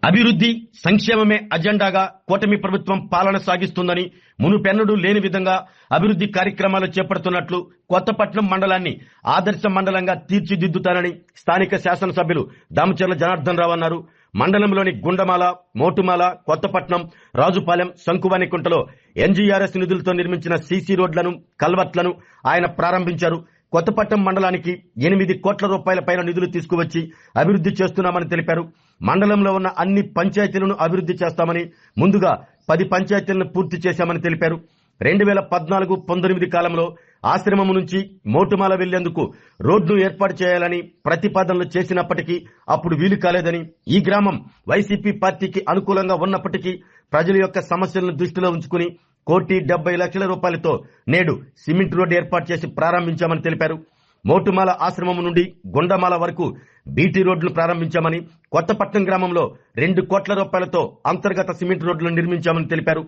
అభివృద్ధి సంక్షేమమే అజెండాగా కూటమి ప్రభుత్వం పాలన సాగిస్తుందని మునుపెన్నడూ లేని విధంగా అభివృద్ధి కార్యక్రమాలు చేపడుతున్నట్లు కొత్తపట్నం మండలాన్ని ఆదర్శ మండలంగా తీర్చిదిద్దుతానని స్థానిక శాసనసభ్యులు దామచర్ల జనార్దన్ రావు అన్నారు. మండలంలోని గుండమాల, మోటుమాల, కొత్తపట్నం, రాజుపాలెం, శంకువానికుంటలో ఎన్జీఆర్ఎస్ నిధులతో నిర్మించిన సీసీ రోడ్లను, కల్వర్ట్లను ఆయన ప్రారంభించారు. కొత్తపట్నం మండలానికి 8 కోట్ల రూపాయల పైన నిధులు తీసుకువచ్చి అభివృద్ధి చేస్తున్నామని తెలిపారు. మండలంలో ఉన్న అన్ని పంచాయతీలను అభివృద్ధి చేస్తామని, ముందుగా 10 పంచాయతీలను పూర్తి చేశామని తెలిపారు. 2014-19 కాలంలో ఆశ్రమం నుంచి మోటుమాల వెళ్లేందుకు రోడ్డు ఏర్పాటు చేయాలని ప్రతిపాదనలు చేసినప్పటికీ అప్పుడు వీలు కాలేదని, ఈ గ్రామం వైసీపీ పార్టీకి అనుకూలంగా ఉన్నప్పటికీ ప్రజల యొక్క సమస్యలను దృష్టిలో ఉంచుకుని 1,70,00,000 రూపాయలతో నేడు సిమెంట్ రోడ్డు ఏర్పాటు చేసి ప్రారంభించామని తెలిపారు. మోటుమాల ఆశ్రమం నుండి గుండమాల వరకు బీటీ రోడ్లు ప్రారంభించామని, కొత్తపట్నం గ్రామంలో 2 కోట్ల రూపాయలతో అంతర్గత సిమెంట్ రోడ్లను నిర్మించామని తెలిపారు.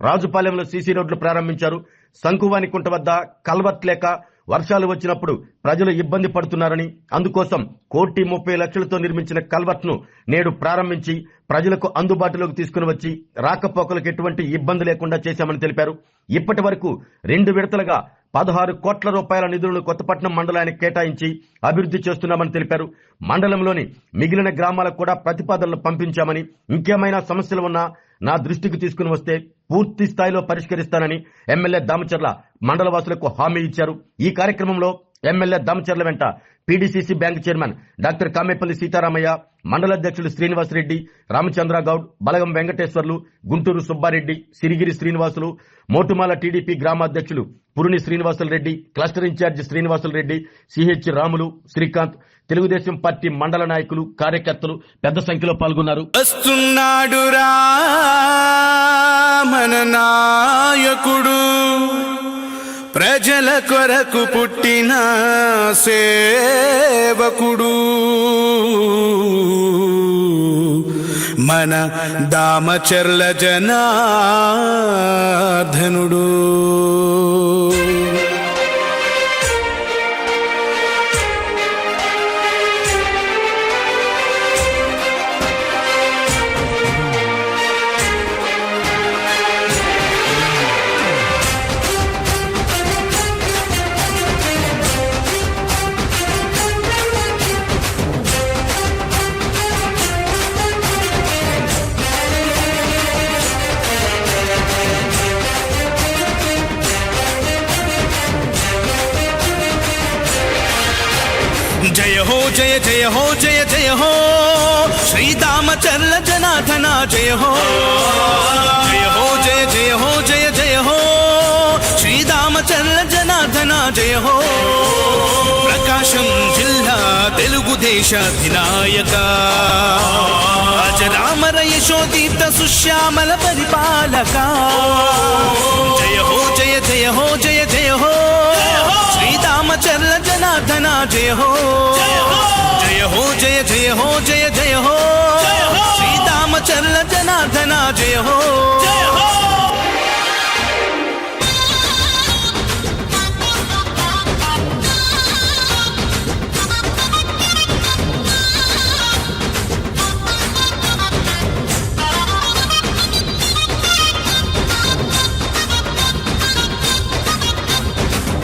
రాజుపాలెంలో సీసీ రోడ్లు ప్రారంభించారు. శంకువానికుంట వద్ద కల్వర్ట్ లేక వర్షాలు వచ్చినప్పుడు ప్రజలు ఇబ్బంది పడుతున్నారని, అందుకోసం 1,30,00,000తో నిర్మించిన కల్వర్ట్ ను నేడు ప్రారంభించి ప్రజలకు అందుబాటులోకి తీసుకుని వచ్చి రాకపోకలకు ఎటువంటి ఇబ్బంది లేకుండా చేశామని తెలిపారు. ఇప్పటి వరకు 2 విడతలుగా 16 కోట్ల రూపాయల నిధులను కొత్తపట్నం మండలానికి కేటాయించి అభివృద్ధి చేస్తున్నామని తెలిపారు. మండలంలోని మిగిలిన గ్రామాలకు కూడా ప్రతిపాదనలు పంపించామని, ఇంకేమైనా సమస్యలు ఉన్నా నా దృష్టికి తీసుకుని వస్తే పూర్తి స్థాయిలో పరిష్కరిస్తానని ఎమ్మెల్యే దామచర్ల మండలవాసులకు హామీ ఇచ్చారు. ఈ కార్యక్రమంలో ఎమ్మెల్యే దామచర్ల వెంట PDCC bank chairman doctor Kamepalli Seetharamaiah, మండల అధ్యక్షులు శ్రీనివాసరెడ్డి, రామచంద్రగౌడ్, బలగం వెంకటేశ్వర్లు, గుంటూరు సుబ్బారెడ్డి, సిరిగిరి శ్రీనివాసులు, మోటుమాల టీడీపీ గ్రామాధ్యక్షులు Puruni Srinivasulureddy, cluster in-charge Srinivasulureddy, CH Ramulu, Srikanth, Telugudesam party మండల నాయకులు, కార్యకర్తలు పెద్ద సంఖ్యలో పాల్గొన్నారు. వస్తున్నాడురా మన నాయకుడు, ప్రజల కొరకు పుట్టిన సేవకుడు, మన దామచర్ల జనార్దనుడు. జయ హో జయ జయ హో జయ జయ హో శ్రీదామచర్ల జనార్దన జయ హో. జయ హో జయ జయ హో జయ జయ హో శ్రీదామచర్ల జనార్దన జయ హో. ప్రకాశం జిల్లా తెలుగుదేశ అధినాయక, అజరామర యశోదీప్త సుశ్యామల పరిపాలక. జయ హో జయ జయ హో జయ జయ హో శ్రీదామచర్ల జనార్దన జయ హో. జయ హో జయ జయ హో జయ జయ హో శ్రీదామచర్ల జనార్దన జయ హో.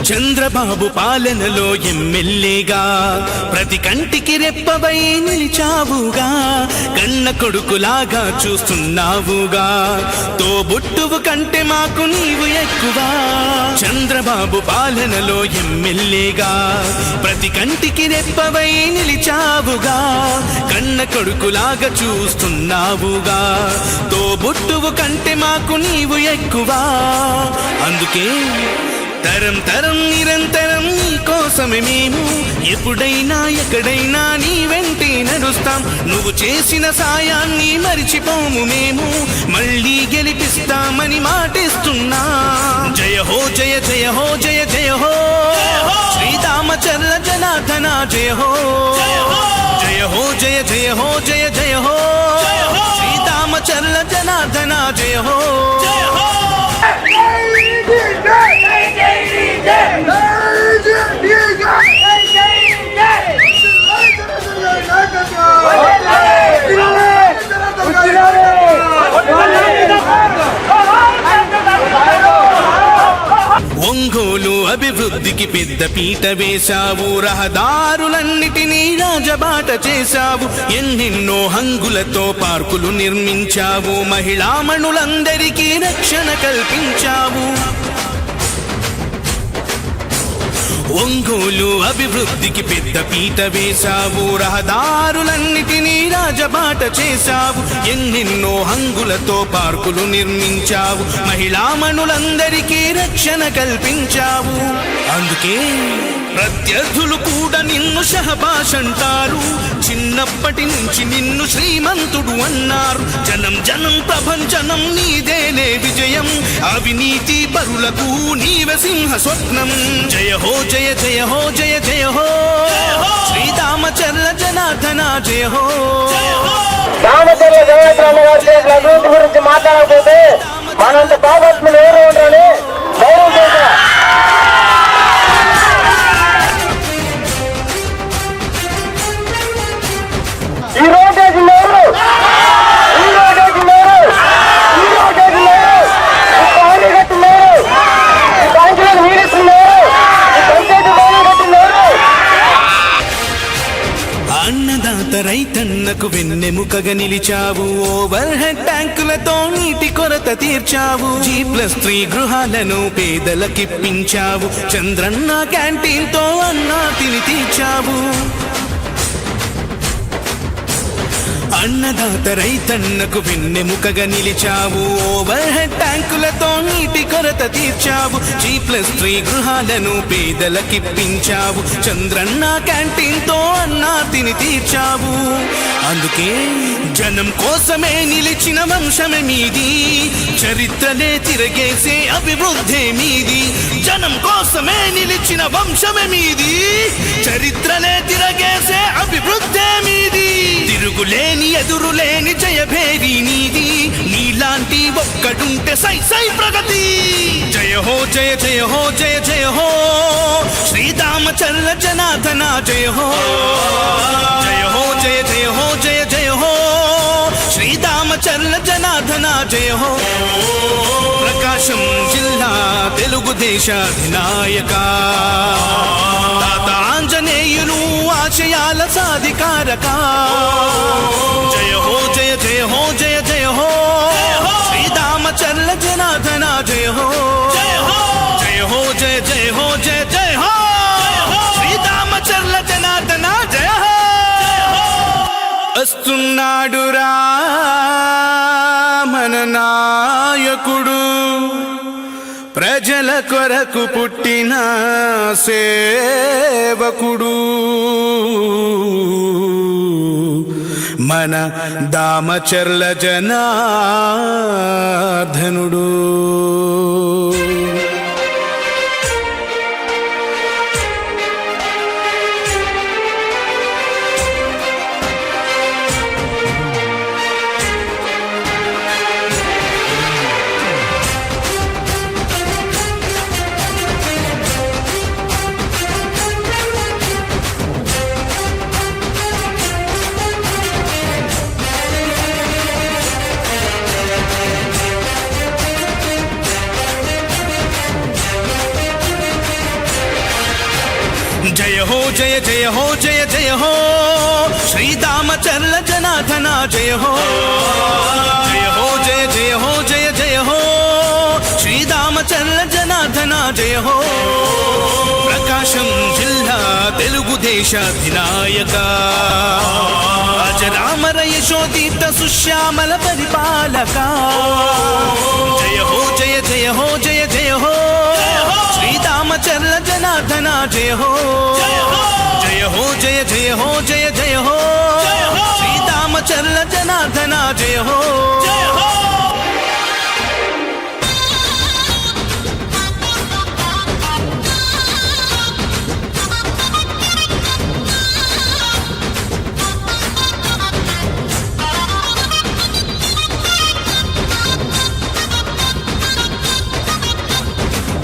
చంద్రబాబు పాలనలో ఎమ్మెల్యేగా ప్రతి కంటికి రెప్పవై నిలిచావుగా, కన్న కొడుకులాగా చూస్తున్నావుగా, తోబుట్టువు కంటే మాకు నీవు ఎక్కువ. చంద్రబాబు పాలనలో ఎమ్మెల్యేగా ప్రతి కంటికి రెప్పవై నిలిచావుగా, కన్న కొడుకులాగా చూస్తున్నావుగా, తోబుట్టువు కంటే మాకు నీవు ఎక్కువ. అందుకే తరం తరం నిరంతరం నీ కోసమే మేము ఎప్పుడైనా ఎక్కడైనా నీ వెంటే నడుస్తాం. నువ్వు చేసిన సాయాన్ని మరిచిపోము మేము, మళ్ళీ గెలిపిస్తామని మాటిస్తున్నా. జయ హో జయ జయ హో జయ జయ హో శ్రీదామచర్ల జనార్దన జయ హో. జయ హో జయ జయ హో జయ జయ హో శ్రీదామచర్ల జనార్దన జయ హో. అభివృద్ధికి పెద్ద పీట వేశావు, రహదారులన్నిటినీ రాజబాట చేశావు, ఎన్నెన్నో హంగులతో పార్కులు నిర్మించావు, మహిళామణులందరికీ రక్షణ కల్పించావు. ఒంగోలు అభివృద్ధికి పెద్ద పీట వేశావు, రహదారులన్నిటినీ రాజబాట చేశావు, ఎన్నెన్నో హంగులతో పార్కులు నిర్మించావు, మహిళామణులందరికీ రక్షణ కల్పించావు. అందుకే ప్రత్యర్థులు కూడా నిన్ను షహబాష్ అంటారు, చిన్నప్పటి నుంచి నిన్ను శ్రీమంతుడు అన్నారు. జనం జనం ప్రభంజనం నీదేనే విజయం, అవినీతి పరులకు నీవే సింహ స్వప్నం. జయ హో జయ జయ హో జయ జయ హో, శ్రీరామచంద్ర జనార్దన జయ హో. రామచంద్ర జనార్దన గారి చేసిన అభివృద్ధి గురించి మాట్లాడకపోతే మనంత పాపత్ములు ఎవరు ఉండాలి ధైర్యం చేశా. ఈ రోడ్ వేసింది ఎవరు? ఈ రోడ్ వేసింది ఎవరు? ఈ రోడ్ వేసింది ఎవరు? ఈ కాలనీ కట్టింది ఎవరు? ఈ బ్యాంకులకు నీడిస్తుంది ఎవరు? ఈ పంచాయతీ భవనం కట్టింది ఎవరు? అన్నదాత రైతన్నకు వెన్నెముకగా నిలిచావు, ఓవర్ హెడ్ ట్యాంకులతో నీటి కొరత తీర్చావు, G+3 గృహాలను పేదలకిప్పించావు, చంద్రన్న క్యాంటీన్ తో అన్నా తిని తీర్చావు. అన్నదాత రైతన్నకు వెన్నెముకగా నిలిచావు, ఓవర్ హెడ్ ట్యాంకులతో నీటి కొరత తీర్చావు, G+3 గృహాలను పేదలకిప్పించావు, చంద్రన్న క్యాంటీన్ తో అన్నా తిని తీర్చావు. అందుకే జనం కోసమే నిలిచిన వంశమే మీది, చరిత్రనే తిరగేసే అభివృద్ధి మీది. జనం కోసమే నిలిచిన వంశమే మీది, చరిత్రనే తిరగేసే అభివృద్ధి మీది. తిరుగులేని ఎదురులేని జయభేరి నీది, నీలాంటి ఒక్కడుంటే సై సై ప్రగతి. జయ హో జయ జయ హో జయ జయ హో, శ్రీరామచంద్ర జనార్దన జయ హో. జయ హో జయ జయ హో జయ జయ హో, శ్రీరామచంద్ర జనార్దన జయ హో. ప్రకాశం జిల్లా తెలుగుదేశ అధినాయక, తాత ఆంజనేయులు ఆశయాల సాధికారక. జయ హో జయ జయ హో జయ జయ హో, శ్రీరామచంద్ర జనార్దన జయ హో. జయ హో జయ జయ హో జయ జయ హో, శ్రీరామచంద్ర జనార్దన జయ హో. వస్తున్నాడురా మన నాయకుడు, ప్రజల కొరకు పుట్టిన సేవకుడు, మన దామచర్ల జనార్దనుడు. జయ హో జయ జయ హో జయ జయ హో, శ్రీరామచంద్ర జనార్దన జయ హో. జయ హో జయ జయ హో జయ జయ హో, శ్రీరామచంద్ర జనార్దన జయ హో. ప్రకాశం జిల్లా తెలుగుదేశ అధినాయక, అజరామర యశోదీత సుశ్యామల పరిపాలక. జయ హో జయ జయ హో జయ జయ హో, శ్రీరామచంద్ర జనార్దన జయ హో. జయ హో జయ జయ హో జయ జయ హో, శ్రీరామచంద్ర జనార్దన జయ హో.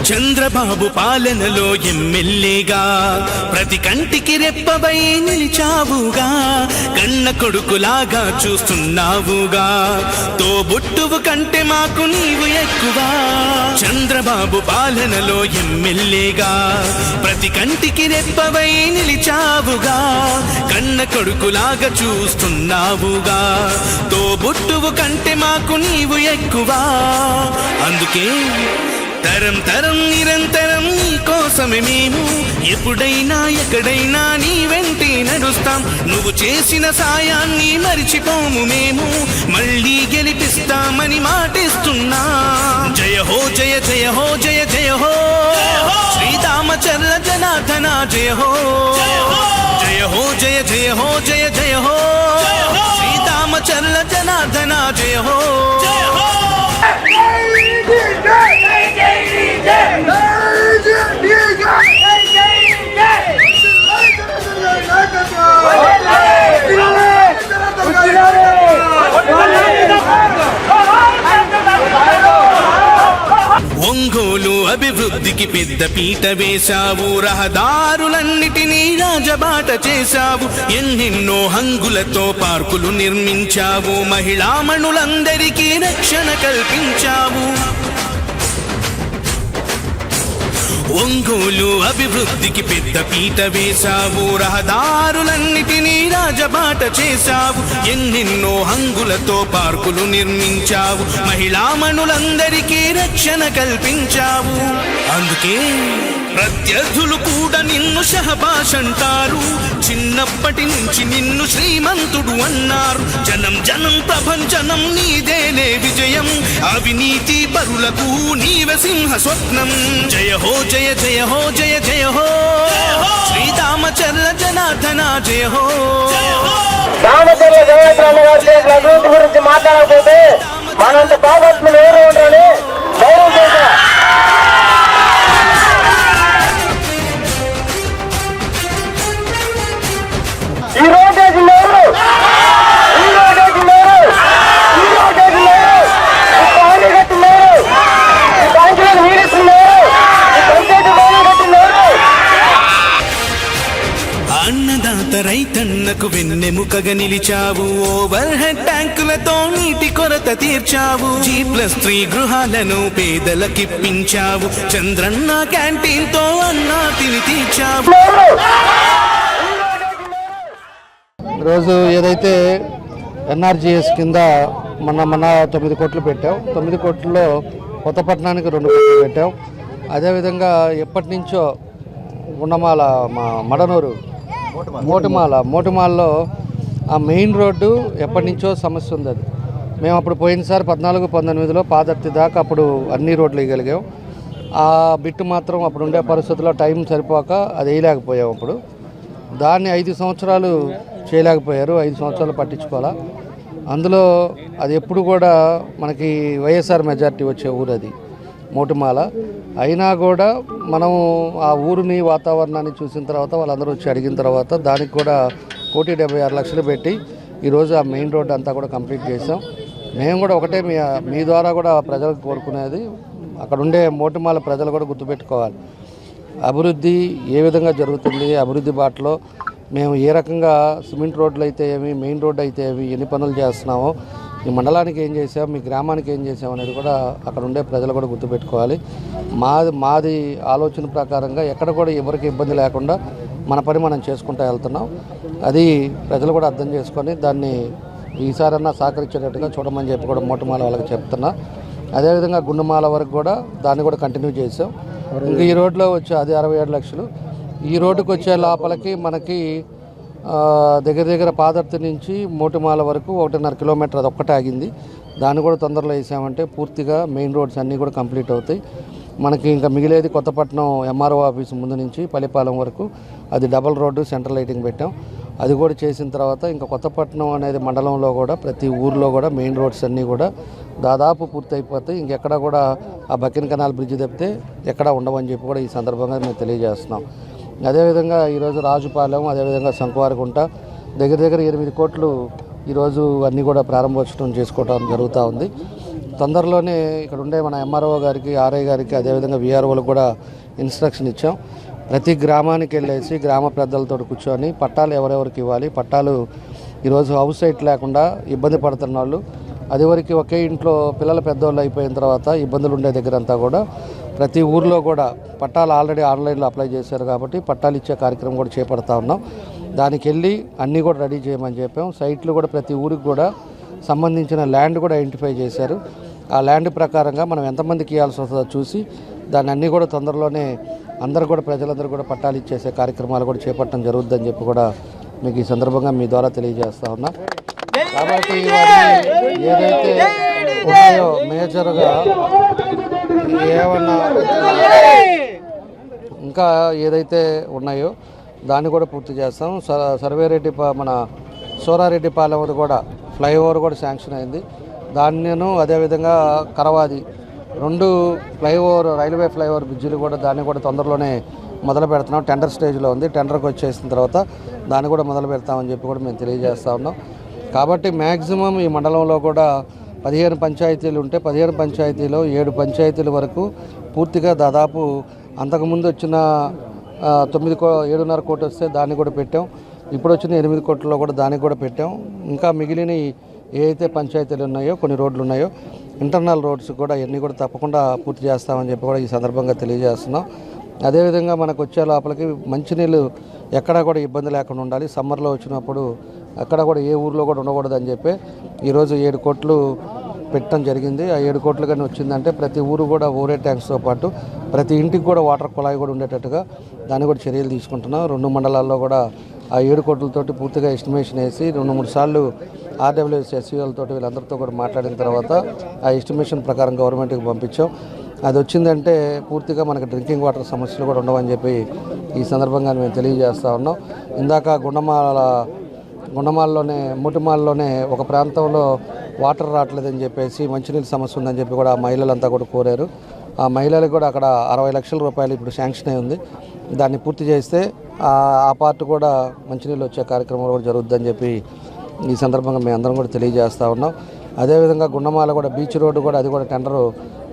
చంద్రబాబు పాలనలో ఎమ్మెల్యేగా ప్రతి కంటికి రెప్పవై నిలిచావుగా, కన్న కొడుకులాగా చూస్తున్నావుగా, తోబుట్టువు కంటే మాకు నీవు ఎక్కువ. చంద్రబాబు పాలనలో ఎమ్మెల్యేగా ప్రతి కంటికి రెప్పవై నిలిచావుగా, కన్న కొడుకులాగా చూస్తున్నావుగా, తోబుట్టువు కంటే మాకు నీవు ఎక్కువ. అందుకే తరం తరం నిరంతరం నీ కోసమే మేము ఎప్పుడైనా ఎక్కడైనా నీ వెంటే నడుస్తాం. నువ్వు చేసిన సాయాన్ని మరిచిపోము మేము, మళ్ళీ గెలిపిస్తామని మాటిస్తున్నా. జయ హో జయ జయ హో జయ జయ హో శ్రీరామచంద్ర జనార్దన జయ హో. జయ హో జయ జయ హో జయ జయ హో శ్రీరామచంద్ర జనార్దన జయ హో. ఒంగోలు అభివృద్ధికి పెద్ద పీట వేశావు, రహదారులన్నిటినీ రాజబాట చేశావు, ఎన్నెన్నో హంగులతో పార్కులు నిర్మించావు, మహిళామణులందరికీ రక్షణ కల్పించావు. ఒంగోలు అభివృద్ధికి పెద్ద పీట వేశావు, రహదారులన్నిటినీ రాజబాట చేశావు, ఎన్నెన్నో హంగులతో పార్కులు నిర్మించావు, మహిళామణులందరికీ రక్షణ కల్పించావు. అందుకే ప్రత్యర్థులు కూడా నిన్ను షహబాష్ అంటారు, చిన్నప్పటి నుంచి నిన్ను శ్రీమంతుడు అన్నారు. జనం జనం ప్రభంజనం నీదేనే విజయం, అవినీతి పరులకు నీవే సింహ స్వప్నం. జయ హో జయ జయ హో జయ జయ హో శ్రీరామచంద్ర జనార్దన జయ హో. రామచంద్ర జనార్దన గారు చేసిన అభివృద్ధి గురించి మాట్లాడకపోతే మనంత పాపత్ములు ఎవరు ఉండాలి ధైర్యం చేశా. ఈ రోడ్డు లేరు, ఈ రోడ్డు లేరు, ఈ రోడ్డు లేరు, ఈ పానీ గట్టి లేరు, ఈ బ్యాంకులకు నీళ్ళు లేరు, ఈ పంచాయతీ పానీ గట్టి లేరు. అన్నదాత రైతన్నకు వెన్నెముకగా నిలిచావు, ఓవర్ హెడ్ ట్యాంకులతో నీటి కొరత తీర్చావు, G+3 గృహాలను పేదలకిప్పించావు, చంద్రన్న క్యాంటీన్ తో అన్నా తిని తీర్చావు. ఈరోజు ఏదైతే ఎన్ఆర్జీఎస్ కింద మన 9 కోట్లు పెట్టాం, 9 కోట్లలో కొత్తపట్నానికి 2 కోట్లు పెట్టాం. అదేవిధంగా ఎప్పటి నుంచో గుండమాల మడనూరు మోటుమాలలో ఆ మెయిన్ రోడ్డు ఎప్పటి నుంచో సమస్య ఉంది. అది మేము అప్పుడు పోయినసారి 14-19లో పాదర్తి దాకా అప్పుడు అన్ని రోడ్లు వేయగలిగాం. ఆ బిట్టు మాత్రం అప్పుడు ఉండే పరిస్థితుల్లో టైం సరిపోక అది వేయలేకపోయాం. అప్పుడు దాన్ని 5 సంవత్సరాలు చేయలేకపోయారు, 5 సంవత్సరాలు పట్టించుకోవాలా. అందులో అది ఎప్పుడు కూడా మనకి వైఎస్ఆర్ మెజార్టీ వచ్చే ఊరు అది మోటుమాల. అయినా కూడా మనం ఆ ఊరిని వాతావరణాన్ని చూసిన తర్వాత వాళ్ళందరూ వచ్చి అడిగిన తర్వాత దానికి కూడా 1,76,00,000 పెట్టి ఈరోజు ఆ మెయిన్ రోడ్డు అంతా కూడా కంప్లీట్ చేసాం. మేము కూడా ఒకటే మీ ద్వారా కూడా ప్రజలకు కోరుకునేది, అక్కడ ఉండే మోటుమాల ప్రజలు కూడా గుర్తుపెట్టుకోవాలి, అభివృద్ధి ఏ విధంగా జరుగుతుంది, అభివృద్ధి బాటలో మేము ఏ రకంగా సిమెంట్ రోడ్లు అయితే ఏమి, మెయిన్ రోడ్డు అయితే ఏమి, ఎన్ని పనులు చేస్తున్నామో, ఈ మండలానికి ఏం చేసాం, మీ గ్రామానికి ఏం చేసాం అనేది కూడా అక్కడ ఉండే ప్రజలు కూడా గుర్తుపెట్టుకోవాలి. మాది ఆలోచన ప్రకారంగా ఎక్కడ కూడా ఎవరికి ఇబ్బంది లేకుండా మన పని మనం చేసుకుంటూ వెళ్తున్నాం. అది ప్రజలు కూడా అర్థం చేసుకొని దాన్ని ఈసారన్నా సహకరించేటట్టుగా చూడమని చెప్పి కూడా మోటుమాల వాళ్ళకి చెప్తున్నా. అదేవిధంగా గుండుమాల వరకు కూడా దాన్ని కూడా కంటిన్యూ చేసాం. ఇంకా ఈ రోడ్లో వచ్చే అది 67 లక్షలు. ఈ రోడ్డుకు వచ్చే లోపలికి మనకి దగ్గర పాదర్తి నుంచి మోటుమాల వరకు 1.5 కిలోమీటర్ అది ఒక్కటే ఆగింది. దాన్ని కూడా తొందరలో వేసామంటే పూర్తిగా మెయిన్ రోడ్స్ అన్నీ కూడా కంప్లీట్ అవుతాయి. మనకి ఇంకా మిగిలేది కొత్తపట్నం ఎంఆర్ఓ ఆఫీస్ ముందు నుంచి పల్లిపాలెం వరకు అది డబల్ రోడ్డు సెంట్రల్ లైటింగ్ పెట్టాం. అది కూడా చేసిన తర్వాత ఇంకా కొత్తపట్నం అనేది మండలంలో కూడా ప్రతి ఊర్లో కూడా మెయిన్ రోడ్స్ అన్నీ కూడా దాదాపు పూర్తి అయిపోతాయి. ఇంకెక్కడ కూడా ఆ బకిన్ కెనాల్ బ్రిడ్జ్ తప్పితే ఎక్కడా ఉండవని చెప్పి కూడా ఈ సందర్భంగా మేము తెలియజేస్తున్నాం. అదేవిధంగా ఈరోజు రాజుపాలెం, అదేవిధంగా శంకువారకుంట దగ్గర 8 కోట్లు ఈరోజు అన్నీ కూడా ప్రారంభోత్సవం చేసుకోవడం జరుగుతూ ఉంది. తొందరలోనే ఇక్కడ ఉండే మన ఎంఆర్ఓ గారికి, ఆర్ఐ గారికి, అదేవిధంగా విఆర్ఓలకు కూడా ఇన్స్ట్రక్షన్ ఇచ్చాం. ప్రతి గ్రామానికి వెళ్ళేసి గ్రామ పెద్దలతో కూర్చొని పట్టాలు ఎవరెవరికి ఇవ్వాలి, పట్టాలు ఈరోజు హౌస్ సైట్ లేకుండా ఇబ్బంది పడుతున్న వాళ్ళు, అదివరకు ఒకే ఇంట్లో పిల్లలు పెద్దవాళ్ళు అయిపోయిన తర్వాత ఇబ్బందులు ఉండే దగ్గర అంతా కూడా ప్రతి ఊర్లో కూడా పట్టాలు ఆల్రెడీ ఆన్లైన్లో అప్లై చేశారు కాబట్టి పట్టాలు ఇచ్చే కార్యక్రమం కూడా చేపడతా ఉన్నాం. దానికి వెళ్ళి అన్నీ కూడా రెడీ చేయమని చెప్పాం. సైట్లు కూడా ప్రతి ఊరికి కూడా సంబంధించిన ల్యాండ్ కూడా ఐడెంటిఫై చేశారు. ఆ ల్యాండ్ ప్రకారంగా మనం ఎంతమందికి ఇవ్వాల్సి వస్తుందో చూసి దాన్ని అన్నీ కూడా తొందరలోనే అందరూ కూడా ప్రజలందరూ కూడా పట్టాలు ఇచ్చేసే కార్యక్రమాలు కూడా చేపట్టడం జరుగుతుందని చెప్పి కూడా మీకు ఈ సందర్భంగా మీ ద్వారా తెలియజేస్తా ఉన్నా. కాబట్టి ఏదైతే ఉన్నాయో మేజర్గా ఏమన్నా ఇంకా ఏదైతే ఉన్నాయో దాన్ని కూడా పూర్తి చేస్తాం. సర్వేరెడ్డి మన సోరారెడ్డిపాలెం కూడా ఫ్లైఓవర్ కూడా శాంక్షన్ అయింది. దాన్ని అదేవిధంగా కరవాది 2 ఫ్లైఓవర్ రైల్వే ఫ్లైఓవర్ బ్రిడ్జిలు కూడా దాన్ని కూడా తొందరలోనే మొదలు పెడుతున్నాం. టెండర్ స్టేజ్లో ఉంది. టెండర్కి వచ్చేసిన తర్వాత దాన్ని కూడా మొదలు పెడతామని చెప్పి కూడా మేము తెలియజేస్తూ ఉన్నాం. కాబట్టి మ్యాక్సిమం ఈ మండలంలో కూడా 15 పంచాయతీలు ఉంటే 15 పంచాయతీలో 7 పంచాయతీల వరకు పూర్తిగా దాదాపు అంతకుముందు వచ్చిన 7.5 కోట్లు వస్తే దాన్ని కూడా పెట్టాం. ఇప్పుడు వచ్చిన 8 కోట్లలో కూడా దానికి కూడా పెట్టాం. ఇంకా మిగిలిన ఏ అయితే పంచాయతీలు ఉన్నాయో కొన్ని రోడ్లు ఉన్నాయో ఇంటర్నల్ రోడ్స్ కూడా ఇవన్నీ కూడా తప్పకుండా పూర్తి చేస్తామని చెప్పి కూడా ఈ సందర్భంగా తెలియజేస్తున్నాం. అదేవిధంగా మనకు వచ్చే లోపలికి మంచినీళ్ళు ఎక్కడా కూడా ఇబ్బంది లేకుండా ఉండాలి. సమ్మర్లో వచ్చినప్పుడు అక్కడ కూడా ఏ ఊర్లో కూడా ఉండకూడదని చెప్పి ఈరోజు 7 కోట్లు పెట్టడం జరిగింది. ఆ 7 కోట్లు కానీ వచ్చిందంటే ప్రతి ఊరు కూడా ఓరే ట్యాంక్స్తో పాటు ప్రతి ఇంటికి కూడా వాటర్ కుళాయి కూడా ఉండేటట్టుగా దాన్ని కూడా చర్యలు తీసుకుంటున్నాం. 2 మండలాల్లో కూడా ఆ 7 కోట్లతోటి పూర్తిగా ఎస్టిమేషన్ వేసి 2-3 సార్లు ఆర్డబ్ల్యూఎస్ ఎస్సీఓలతో వీళ్ళందరితో కూడా మాట్లాడిన తర్వాత ఆ ఎస్టిమేషన్ ప్రకారం గవర్నమెంట్కి పంపించాం. అది వచ్చిందంటే పూర్తిగా మనకు డ్రింకింగ్ వాటర్ సమస్యలు కూడా ఉండవని చెప్పి ఈ సందర్భంగా మేము తెలియజేస్తూ ఉన్నాం. ఇందాక గుండమాల్లోనే ముటిమాల్లోనే ఒక ప్రాంతంలో వాటర్ రావట్లేదని చెప్పేసి మంచినీళ్ళ సమస్య ఉందని చెప్పి కూడా ఆ మహిళలంతా కూడా కోరారు. ఆ మహిళలకు కూడా అక్కడ 60 లక్షల రూపాయలు ఇప్పుడు శాంక్షన్ అయి ఉంది. దాన్ని పూర్తి చేస్తే ఆ పార్ట్ కూడా మంచినీళ్ళు వచ్చే కార్యక్రమం కూడా జరుగుద్దని చెప్పి ఈ సందర్భంగా మేము అందరం కూడా తెలియజేస్తూ ఉన్నాం. అదేవిధంగా గుండమాల కూడా బీచ్ రోడ్డు కూడా అది కూడా టెండరు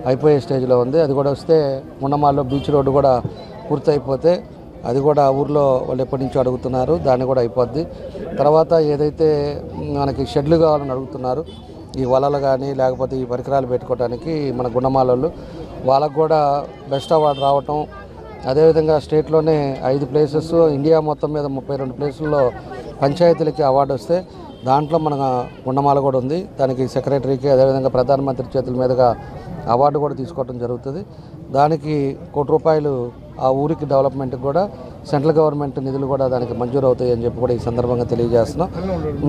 అయిపోయే స్టేజ్లో ఉంది. అది కూడా వస్తే గుండమాల్లో బీచ్ రోడ్డు కూడా పూర్తి అయిపోతే అది కూడా ఊర్లో వాళ్ళు ఎప్పటి నుంచో అడుగుతున్నారు, దాన్ని కూడా అయిపోద్ది. తర్వాత ఏదైతే మనకి షెడ్లు కావాలని అడుగుతున్నారు, ఈ వలలు కానీ లేకపోతే ఈ పరికరాలు పెట్టుకోవడానికి మన గుండమాలలో వాళ్ళకు కూడా బెస్ట్ అవార్డు రావటం. అదేవిధంగా స్టేట్లోనే 5 ప్లేసెస్, ఇండియా మొత్తం మీద 32 ప్లేసుల్లో పంచాయతీలకి అవార్డు వస్తే దాంట్లో మన గుండమాల కూడా ఉంది. దానికి సెక్రటరీకి అదేవిధంగా ప్రధానమంత్రి చేతుల మీదుగా అవార్డు కూడా తీసుకోవడం జరుగుతుంది. దానికి ₹1 ఆ ఊరికి డెవలప్మెంట్కి కూడా సెంట్రల్ గవర్నమెంట్ నిధులు కూడా దానికి మంజూరు అవుతాయి అని చెప్పి కూడా ఈ సందర్భంగా తెలియజేస్తున్నాం.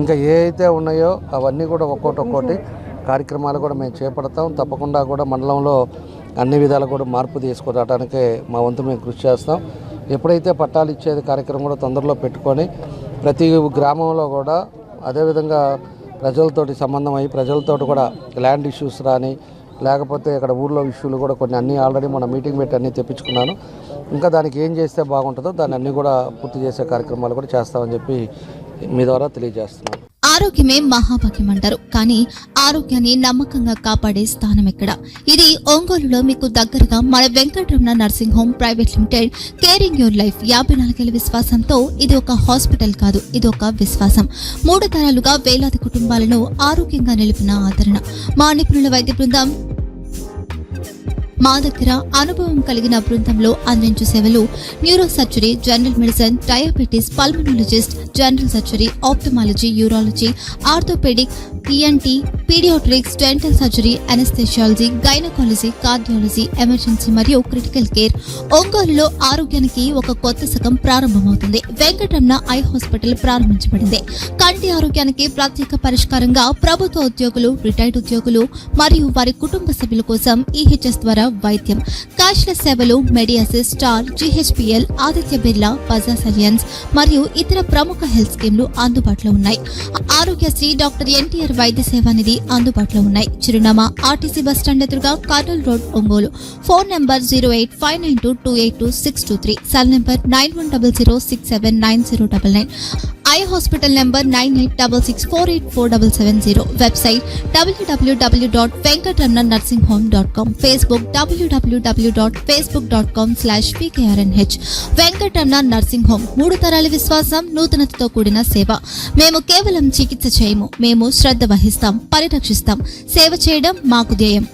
ఇంకా ఏ అయితే ఉన్నాయో అవన్నీ కూడా ఒక్కోటి కార్యక్రమాలు కూడా మేము చేపడతాం. తప్పకుండా కూడా మండలంలో అన్ని విధాలు కూడా మార్పు తీసుకురావడానికే మా వంతు మేము కృషి చేస్తాం. ఎప్పుడైతే పట్టాలు ఇచ్చేది కార్యక్రమం కూడా తొందరలో పెట్టుకొని ప్రతి గ్రామంలో కూడా అదేవిధంగా ప్రజలతోటి సంబంధం అయ్యి ప్రజలతోటి కూడా ల్యాండ్ ఇష్యూస్ రాని లేకపోతే ఇక్కడ ఊర్లో ఇష్యూలు కూడా కొన్ని అన్నీ ఆల్రెడీ మన మీటింగ్ పెట్టి అన్నీ తెప్పించుకున్నాను. ఇంకా దానికి ఏం చేస్తే బాగుంటుందో దాన్ని అన్నీ కూడా పూర్తి చేసే కార్యక్రమాలు కూడా చేస్తామని చెప్పి మీ ద్వారా తెలియజేస్తున్నాను. ఆరోగ్యమే మహాభాగ్యం అంటారు, కానీ ఆరోగ్యాన్ని నమ్మకంగా కాపాడే స్థానం ఎక్కడ? ఇది ఒంగోలులో మీకు దగ్గరగా మన Venkataramana nursing home private limited. Caring your life 54 ఏళ్ల విశ్వాసంతో ఇది ఒక హాస్పిటల్ కాదు, ఇది ఒక విశ్వాసం. 3 తరాలుగా వేలాది కుటుంబాలను ఆరోగ్యంగా నిలిపిన ఆదరణ. మా నిపుణుల వైద్య బృందం మా దగ్గర అనుభవం కలిగిన బృందంలో అందించే సేవలు neuro surgery, general medicine, diabetes, pulmonologist, general surgery, ophthalmology, urology, orthopaedic, ENT, paediatrics, dental surgery, anaesthesiology, gynaecology, cardiology, emergency మరియు క్రిటికల్ కేర్. ఒంగోలులో ఆరోగ్యానికి ఒక కొత్త శకం ప్రారంభమవుతుంది. వెంకటరమణ ఐ హాస్పిటల్ ప్రారంభించబడింది. కంటి ఆరోగ్యానికి ప్రత్యేక పరిష్కారంగా ప్రభుత్వ ఉద్యోగులు, రిటైర్డ్ ఉద్యోగులు మరియు వారి కుటుంబ సభ్యుల కోసం ఈహెచ్ఎస్ ద్వారా వైద్యం. క్యాష్లెస్ సేవలు Medi Assist, star, GHPL, Aditya Birla, Bajaj Allianz మరియు ఇతర ప్రముఖ హెల్త్ స్కీమ్లు అందుబాటులో ఉన్నాయి. ఆరోగ్యశ్రీ, డాక్టర్ ఎన్టీఆర్ వైద్య సేవా నిధి అందుబాటులో ఉన్నాయి. చిరునామా ఆర్టీసీ బస్టాండ్ ఎదురుగా Kurnool road, Ongole. Phone number 08592282623, cell number 9100679099. Eye hospital number 9866484770. Website www.venkatramannursing.com. Facebook www.facebook.com/pkrnh. Venkataramana nursing home, 3 తరాల విశ్వాసం, నూతనతతో కూడిన సేవ. మేము కేవలం చికిత్స చేయము, మేము శ్రద్ధ వహిస్తాం, పరిరక్షిస్తాం. సేవ చేయడం మాకు ధ్యేయం.